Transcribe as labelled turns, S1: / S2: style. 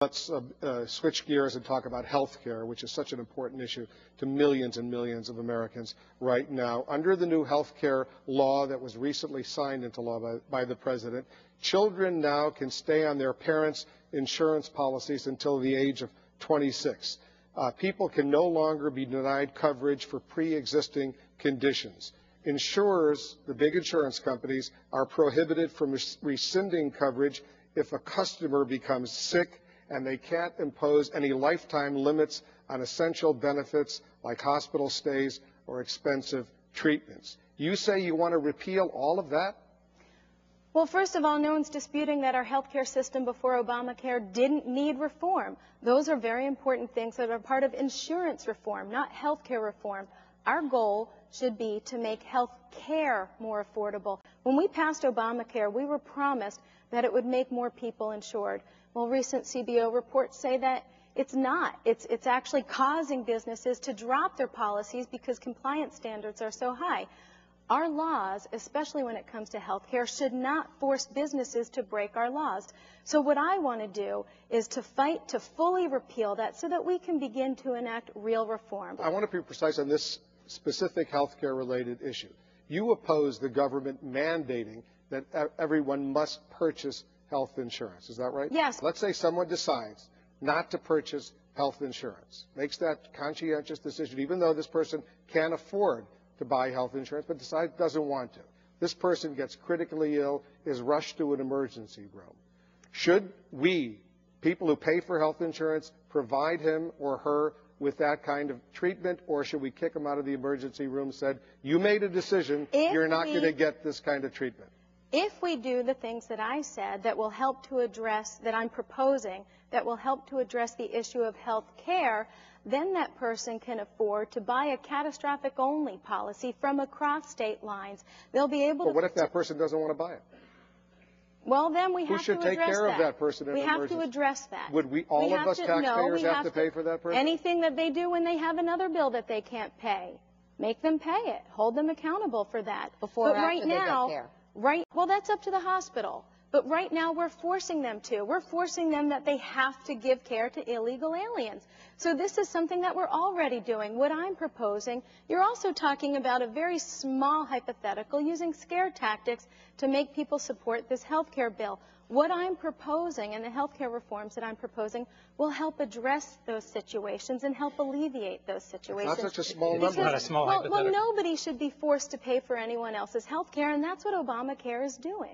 S1: Let's switch gears and talk about health care, which is such an important issue to millions and millions of Americans right now. Under the new health care law that was recently signed into law by the President, children now can stay on their parents' insurance policies until the age of 26. People can no longer be denied coverage for pre-existing conditions. Insurers, the big insurance companies, are prohibited from rescinding coverage if a customer becomes sick, and they can't impose any lifetime limits on essential benefits like hospital stays or expensive treatments. You say you want to repeal all of that?
S2: Well, first of all, no one's disputing that our healthcare system before Obamacare didn't need reform. Those are very important things that are part of insurance reform, not healthcare reform. Our goal should be to make health care more affordable. When we passed Obamacare, we were promised that it would make more people insured. Well, recent CBO reports say that it's not. It's actually causing businesses to drop their policies because compliance standards are so high. Our laws, especially when it comes to health care, should not force businesses to break our laws. So what I want to do is to fight to fully repeal that so that we can begin to enact real reform.
S1: I want to be precise on this specific health care related issue. You oppose the government mandating that everyone must purchase health insurance. Is that right?
S2: Yes.
S1: Let's say someone decides not to purchase health insurance, makes that conscientious decision, even though this person can't afford to buy health insurance, but decides doesn't want to. This person gets critically ill, is rushed to an emergency room. Should we, people who pay for health insurance, provide him or her with that kind of treatment, or should we kick them out of the emergency room and said, you made a decision, you're not going to get this kind of treatment?
S2: If we do the things that I said that will help to address, that I'm proposing, that will help to address the issue of health care, then that person can afford to buy a catastrophic only policy from across state lines. They'll be able to...
S1: But what if that person doesn't want to buy it?
S2: Well, then we have to address that.
S1: Who should take care of that person in an emergency?
S2: We have to address that.
S1: Would we, all of us taxpayers, have to pay for that person?
S2: Anything that they do when they have another bill that they can't pay, make them pay it. Hold them accountable for that.
S3: Before or after they get care.
S2: Well, that's up to the hospital. But right now we're forcing them to. We're forcing them that they have to give care to illegal aliens. So this is something that we're already doing. What I'm proposing, you're also talking about a very small hypothetical using scare tactics to make people support this health care bill. What I'm proposing and the health care reforms that I'm proposing will help address those situations and help alleviate those situations.
S1: Not such a small number.
S4: Not a small hypothetical.
S2: Well, nobody should be forced to pay for anyone else's health care, and that's what Obamacare is doing.